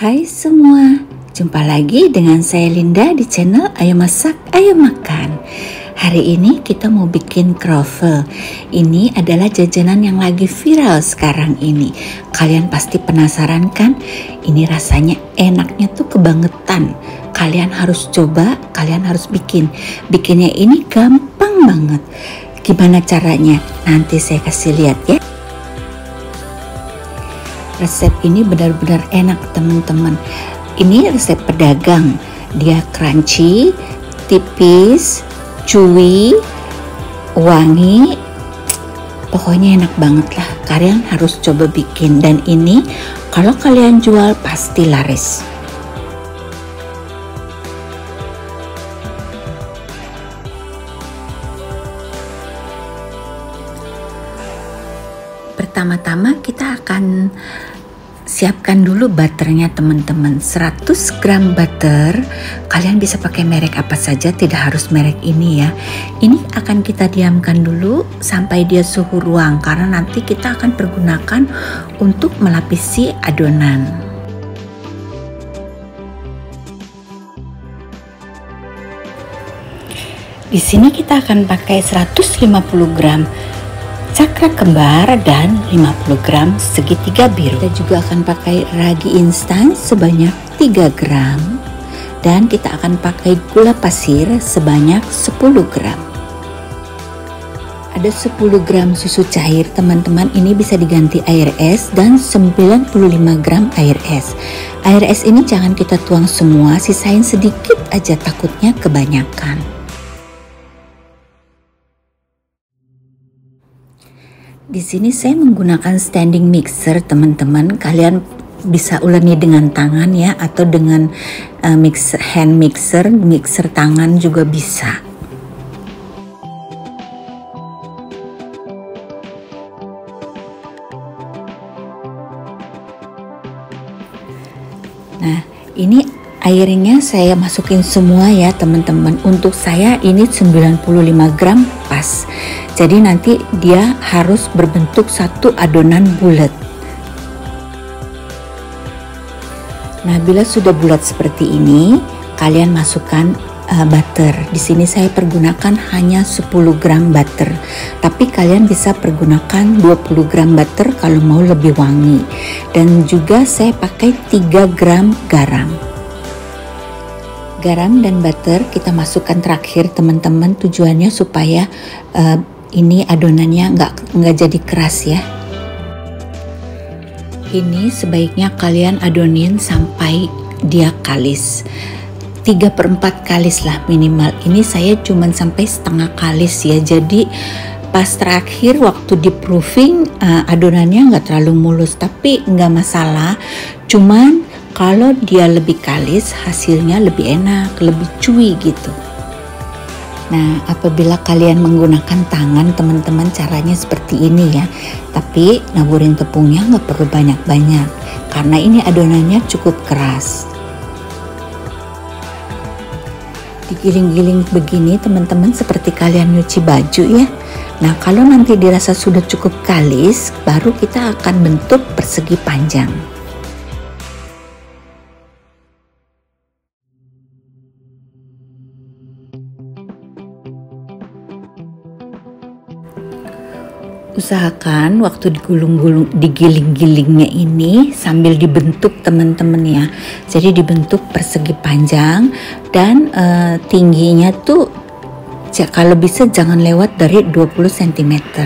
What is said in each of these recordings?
Hai semua, jumpa lagi dengan saya Linda di channel Ayo Masak, Ayo Makan. Hari ini kita mau bikin croffle. Ini adalah jajanan yang lagi viral sekarang ini. Kalian pasti penasaran kan? Ini rasanya enaknya tuh kebangetan. Kalian harus coba, kalian harus bikin. Bikinnya ini gampang banget. Gimana caranya? Nanti saya kasih lihat ya. Resep ini benar-benar enak teman-teman. Ini resep pedagang. Dia crunchy, tipis, chewy, wangi. Pokoknya enak banget lah. Kalian harus coba bikin. Dan ini kalau kalian jual pasti laris. Pertama-tama kita akan siapkan dulu butternya teman-teman. 100 gram butter. Kalian bisa pakai merek apa saja, tidak harus merek ini ya. Ini akan kita diamkan dulu sampai dia suhu ruang, karena nanti kita akan pergunakan untuk melapisi adonan. Di sini kita akan pakai 150 gram cakra kembar dan 50 gram segitiga biru. Kita juga akan pakai ragi instan sebanyak 3 gram dan kita akan pakai gula pasir sebanyak 10 gram. Ada 10 gram susu cair teman-teman, ini bisa diganti air es, dan 95 gram air es. Air es ini jangan kita tuang semua, sisain sedikit aja, takutnya kebanyakan. Di sini saya menggunakan standing mixer teman-teman. Kalian bisa uleni dengan tangan ya, atau dengan hand mixer tangan juga bisa. Nah, ini airnya saya masukin semua ya teman-teman. Untuk saya ini 95 gram pas. Jadi nanti dia harus berbentuk satu adonan bulat. Nah, bila sudah bulat seperti ini, kalian masukkan butter. Di sini saya pergunakan hanya 10 gram butter. Tapi kalian bisa pergunakan 20 gram butter kalau mau lebih wangi. Dan juga saya pakai 3 gram garam. Garam dan butter kita masukkan terakhir teman-teman, tujuannya supaya ini adonannya nggak jadi keras ya. Ini sebaiknya kalian adonin sampai dia kalis, 3/4 kalis lah minimal. Ini saya cuman sampai setengah kalis ya, jadi pas terakhir waktu di proofing adonannya nggak terlalu mulus, tapi nggak masalah. Cuman kalau dia lebih kalis hasilnya lebih enak, lebih chewy gitu. Nah, apabila kalian menggunakan tangan teman-teman, caranya seperti ini ya. Tapi naburin tepungnya nggak perlu banyak-banyak, karena ini adonannya cukup keras. Digiling-giling begini teman-teman, seperti kalian nyuci baju ya. Nah, kalau nanti dirasa sudah cukup kalis, baru kita akan bentuk persegi panjang. Usahakan waktu digiling-gilingnya ini sambil dibentuk teman-teman ya. Jadi dibentuk persegi panjang dan tingginya tuh kalau bisa jangan lewat dari 20 cm.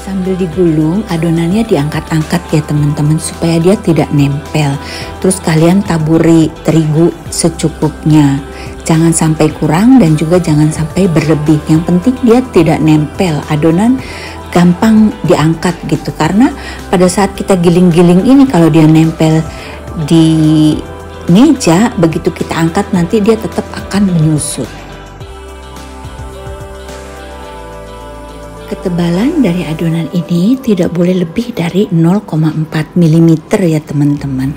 Sambil digulung, adonannya diangkat-angkat ya teman-teman, supaya dia tidak nempel. Terus kalian taburi terigu secukupnya. Jangan sampai kurang dan juga jangan sampai berlebih. Yang penting dia tidak nempel, adonan gampang diangkat gitu. Karena pada saat kita giling-giling ini, kalau dia nempel di meja, begitu kita angkat nanti dia tetap akan menyusut. Ketebalan dari adonan ini tidak boleh lebih dari 0,4 mm ya teman-teman.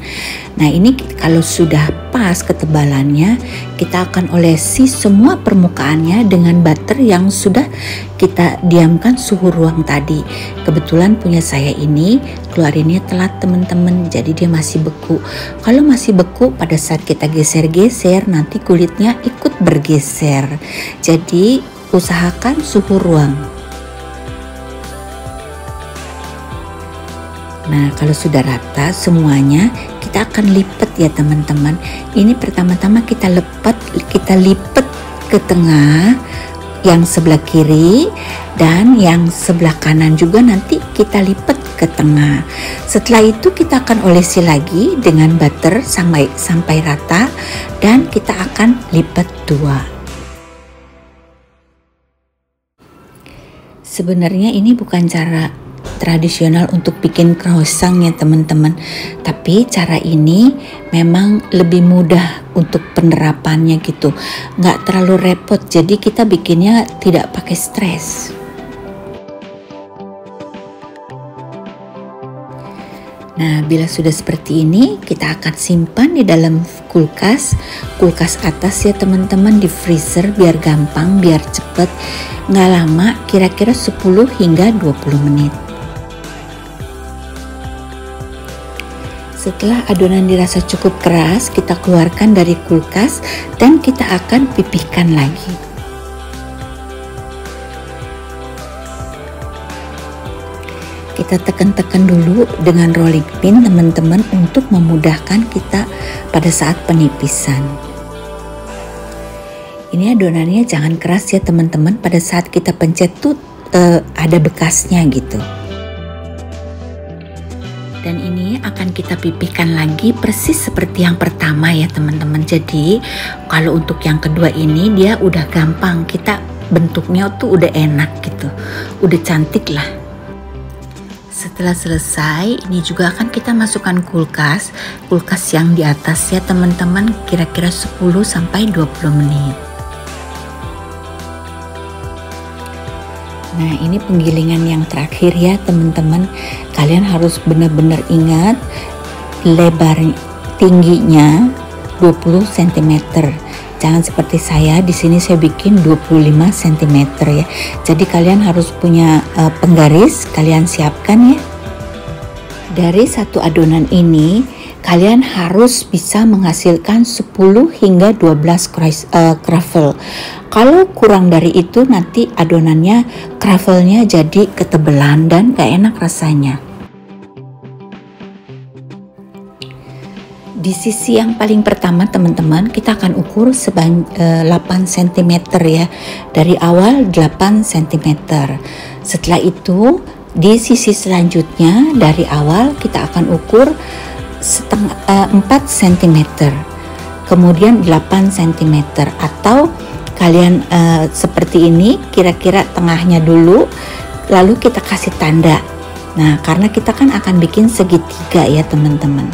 Nah ini kalau sudah pas ketebalannya, kita akan olesi semua permukaannya dengan butter yang sudah kita diamkan suhu ruang tadi. Kebetulan punya saya ini keluarinnya telat teman-teman, jadi dia masih beku. Kalau masih beku, pada saat kita geser-geser nanti kulitnya ikut bergeser. Jadi usahakan suhu ruang. Nah kalau sudah rata semuanya, kita akan lipat ya teman-teman. Ini pertama-tama kita lipat ke tengah, yang sebelah kiri dan yang sebelah kanan juga nanti kita lipat ke tengah. Setelah itu kita akan olesi lagi dengan butter sampai rata dan kita akan lipat dua. Sebenarnya ini bukan cara tradisional untuk bikin croissant ya teman-teman, tapi cara ini memang lebih mudah untuk penerapannya gitu, nggak terlalu repot, jadi kita bikinnya tidak pakai stres. Nah bila sudah seperti ini, kita akan simpan di dalam kulkas atas ya teman-teman, di freezer biar gampang, biar cepet, nggak lama, kira-kira 10 hingga 20 menit. Setelah adonan dirasa cukup keras, kita keluarkan dari kulkas dan kita akan pipihkan lagi. Kita tekan-tekan dulu dengan rolling pin teman-teman untuk memudahkan kita pada saat penipisan. Ini adonannya jangan keras ya teman-teman, pada saat kita pencet tuh ada bekasnya gitu. Dan ini akan kita pipihkan lagi persis seperti yang pertama ya teman-teman. Jadi kalau untuk yang kedua ini dia udah gampang, kita bentuknya tuh udah enak gitu, udah cantik lah. Setelah selesai, ini juga akan kita masukkan kulkas yang di atas ya teman-teman, kira-kira 10-20 menit. Nah ini penggilingan yang terakhir ya teman-teman. Kalian harus benar-benar ingat lebar tingginya 20 cm. Jangan seperti saya, di sini saya bikin 25 cm ya. Jadi kalian harus punya penggaris, kalian siapkan ya. Dari satu adonan ini kalian harus bisa menghasilkan 10 hingga 12 croffle. Kalau kurang dari itu nanti adonannya, croffle-nya jadi ketebelan dan gak enak rasanya. Di sisi yang paling pertama teman-teman, kita akan ukur 8 cm ya. Dari awal 8 cm. Setelah itu di sisi selanjutnya dari awal kita akan ukur 4 cm, kemudian 8 cm, atau kalian seperti ini, kira-kira tengahnya dulu lalu kita kasih tanda. Nah karena kita kan akan bikin segitiga ya teman-teman.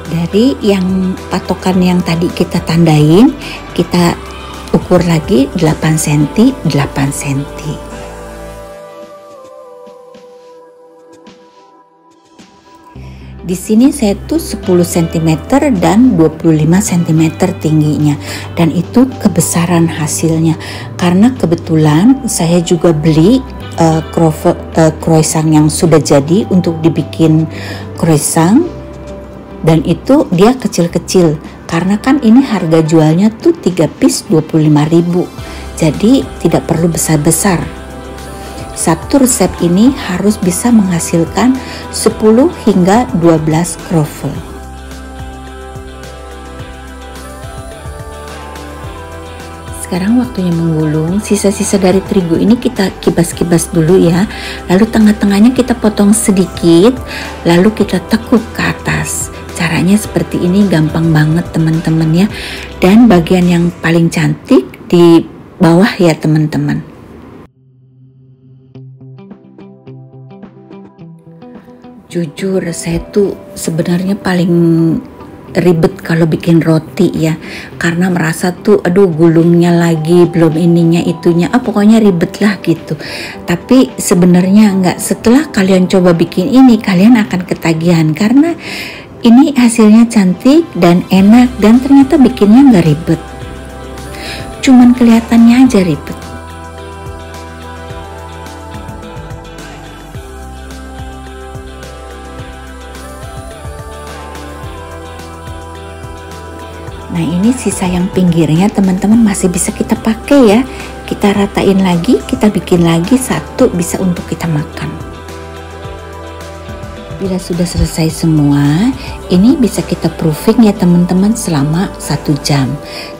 Dari yang patokan yang tadi kita tandain, kita ukur lagi 8 cm 8 cm. Di sini saya tuh 10 cm dan 25 cm tingginya, dan itu kebesaran hasilnya karena kebetulan saya juga beli croissant yang sudah jadi untuk dibikin croissant, dan itu dia kecil-kecil karena kan ini harga jualnya tuh 3 piece 25.000, jadi tidak perlu besar-besar. Satu resep ini harus bisa menghasilkan 10 hingga 12 croffle. Sekarang waktunya menggulung. Sisa-sisa dari terigu ini kita kibas-kibas dulu ya. Lalu tengah-tengahnya kita potong sedikit, lalu kita tekuk ke atas. Caranya seperti ini, gampang banget teman-teman ya. Dan bagian yang paling cantik di bawah ya teman-teman. Jujur saya tuh sebenarnya paling ribet kalau bikin roti ya, karena merasa tuh aduh gulungnya lagi belum ininya itunya, pokoknya ribet lah gitu. Tapi sebenarnya enggak, setelah kalian coba bikin ini kalian akan ketagihan karena ini hasilnya cantik dan enak dan ternyata bikinnya nggak ribet, cuman kelihatannya aja ribet. Nah ini sisa yang pinggirnya teman-teman masih bisa kita pakai ya. Kita ratain lagi, kita bikin lagi satu bisa untuk kita makan. Bila sudah selesai semua, ini bisa kita proofing ya teman-teman selama 1 jam.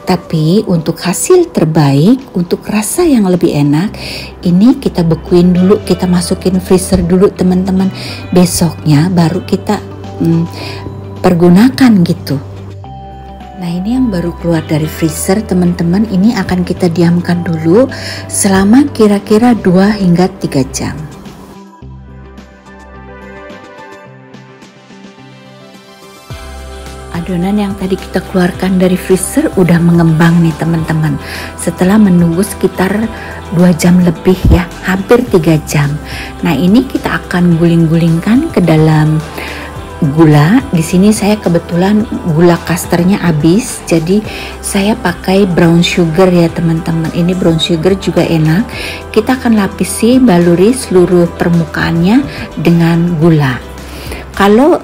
Tapi untuk hasil terbaik, untuk rasa yang lebih enak, ini kita bekuin dulu, kita masukin freezer dulu teman-teman. Besoknya baru kita pergunakan gitu. Nah ini yang baru keluar dari freezer teman-teman, ini akan kita diamkan dulu selama kira-kira 2 hingga 3 jam. Adonan yang tadi kita keluarkan dari freezer udah mengembang nih teman-teman. Setelah menunggu sekitar 2 jam lebih ya, hampir 3 jam. Nah ini kita akan guling-gulingkan ke dalam gula. Di sini saya kebetulan gula casternya habis, jadi saya pakai brown sugar ya teman-teman. Ini brown sugar juga enak. Kita akan lapisi, baluri seluruh permukaannya dengan gula. Kalau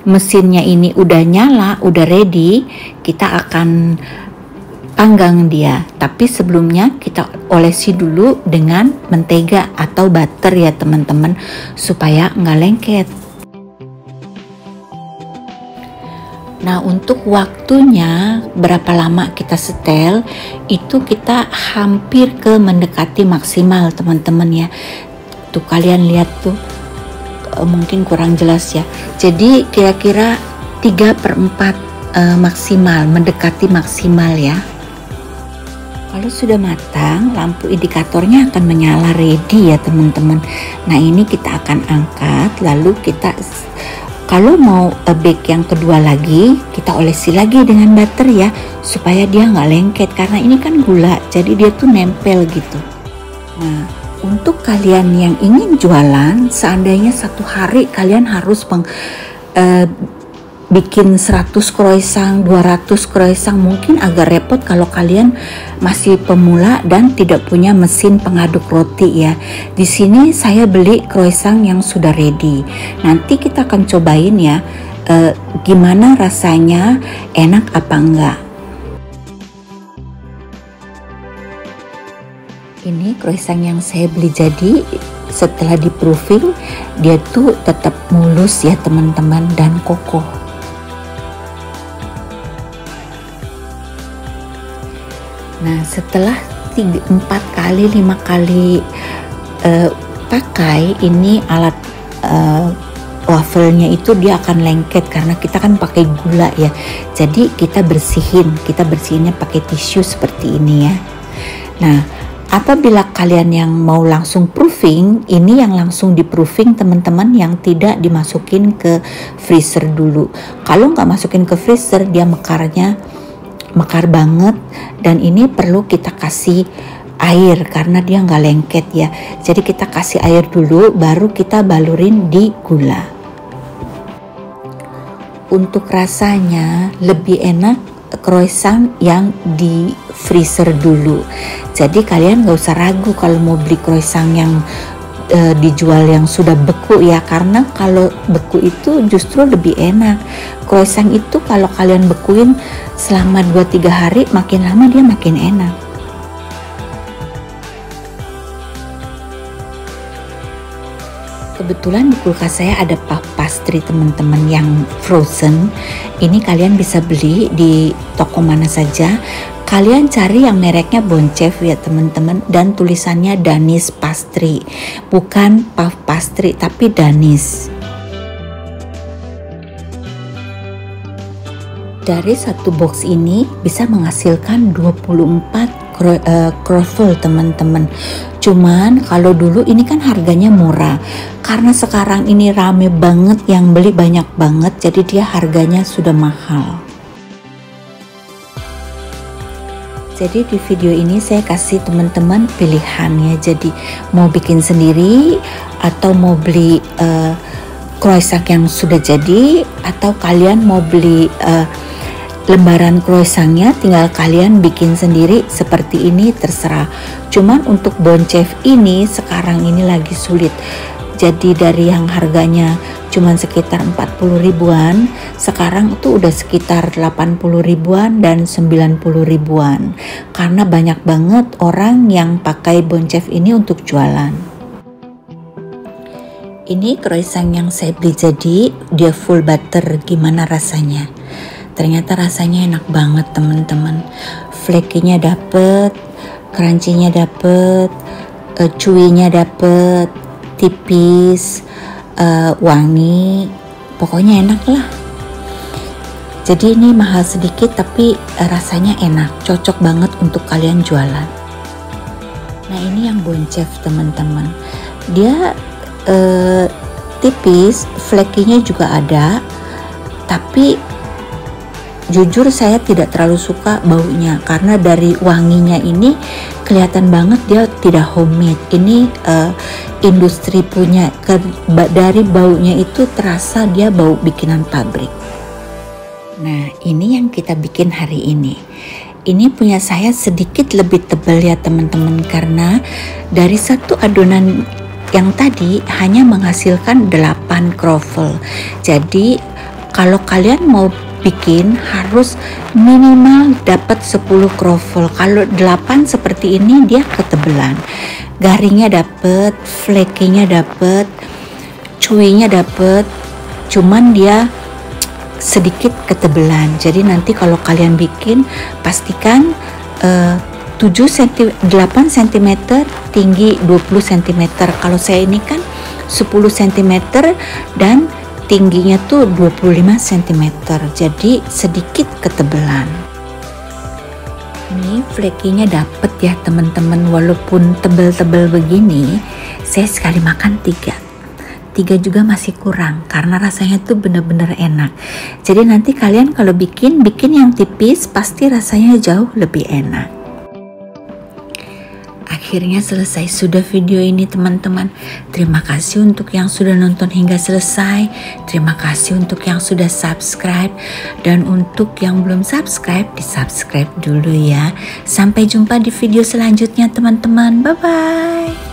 mesinnya ini udah nyala, udah ready, kita akan panggang dia. Tapi sebelumnya kita olesi dulu dengan mentega atau butter ya teman-teman, supaya nggak lengket. Nah untuk waktunya berapa lama kita setel, itu kita hampir ke mendekati maksimal teman-teman ya. Tuh kalian lihat tuh, mungkin kurang jelas ya. Jadi kira-kira 3/4 maksimal, mendekati maksimal ya. Kalau sudah matang, lampu indikatornya akan menyala ready ya teman-teman. Nah ini kita akan angkat, lalu kita kalau mau bake yang kedua lagi, kita olesi lagi dengan butter ya, supaya dia nggak lengket, karena ini kan gula, jadi dia tuh nempel gitu. Nah, untuk kalian yang ingin jualan, seandainya 1 hari kalian harus bikin 100 croissant, 200 croissant, mungkin agak repot kalau kalian masih pemula dan tidak punya mesin pengaduk roti ya. Di sini saya beli croissant yang sudah ready. Nanti kita akan cobain ya, gimana rasanya, enak apa enggak. Ini croissant yang saya beli jadi setelah di proofing, dia tuh tetap mulus ya teman-teman dan kokoh. Nah setelah 4 kali 5 kali pakai ini alat wafelnya itu dia akan lengket karena kita kan pakai gula ya. Jadi kita bersihinnya pakai tisu seperti ini ya. Nah apabila kalian yang mau langsung proofing, ini yang langsung di proofing teman-teman, yang tidak dimasukin ke freezer dulu. Kalau nggak masukin ke freezer dia mekar banget, dan ini perlu kita kasih air karena dia nggak lengket ya. Jadi kita kasih air dulu baru kita balurin di gula. Untuk rasanya lebih enak croissant yang di freezer dulu. Jadi kalian nggak usah ragu kalau mau beli croissant yang dijual yang sudah beku ya, karena kalau beku itu justru lebih enak. Croissant itu kalau kalian bekuin selama 2-3 hari, makin lama dia makin enak. Kebetulan di kulkas saya ada puff pastry teman-teman yang frozen. Ini kalian bisa beli di toko mana saja. Kalian cari yang mereknya Bonchef ya teman-teman, dan tulisannya Danish Pastry, bukan puff pastry tapi Danish. Dari satu box ini bisa menghasilkan 24 kroffel teman-teman. Cuman kalau dulu ini kan harganya murah, karena sekarang ini rame banget, yang beli banyak banget, jadi dia harganya sudah mahal. Jadi di video ini saya kasih teman-teman pilihannya, jadi mau bikin sendiri atau mau beli croissant yang sudah jadi, atau kalian mau beli lembaran croissantnya, tinggal kalian bikin sendiri seperti ini, terserah. Cuman untuk Bon Chef ini sekarang ini lagi sulit, jadi dari yang harganya cuman sekitar 40 ribuan, sekarang itu udah sekitar 80 ribuan dan 90 ribuan, karena banyak banget orang yang pakai Bon Chef ini untuk jualan. Ini croissant yang saya beli jadi dia full butter, gimana rasanya? Ternyata rasanya enak banget teman-teman. Flaky-nya dapet, crunchy-nya dapet, chewy-nya dapet, tipis, wangi, pokoknya enak lah. Jadi ini mahal sedikit tapi rasanya enak, cocok banget untuk kalian jualan. Nah ini yang Bon Chef teman-teman, dia tipis, flaky-nya juga ada, tapi jujur saya tidak terlalu suka baunya, karena dari wanginya ini kelihatan banget dia tidak homemade. Ini industri punya, dari baunya itu terasa dia bau bikinan pabrik. Nah ini yang kita bikin hari ini. Ini punya saya sedikit lebih tebal ya teman-teman, karena dari satu adonan yang tadi hanya menghasilkan 8 kroffel. Jadi kalau kalian mau bikin harus minimal dapat 10 kroffel. Kalau 8 seperti ini dia ketebelan. Garingnya dapat, flaky-nya dapat, chewy-nya dapat. Cuman dia sedikit ketebelan. Jadi nanti kalau kalian bikin pastikan 8 cm tinggi 20 cm. Kalau saya ini kan 10 cm dan tingginya tuh 25 cm, jadi sedikit ketebelan. Ini flaky-nya dapet ya teman-teman, walaupun tebel-tebel begini, saya sekali makan 3 juga masih kurang, karena rasanya tuh bener-bener enak. Jadi nanti kalian kalau bikin yang tipis, pasti rasanya jauh lebih enak. Akhirnya selesai sudah video ini teman-teman. Terima kasih untuk yang sudah nonton hingga selesai. Terima kasih untuk yang sudah subscribe. Dan untuk yang belum subscribe, di subscribe dulu ya. Sampai jumpa di video selanjutnya teman-teman. Bye-bye.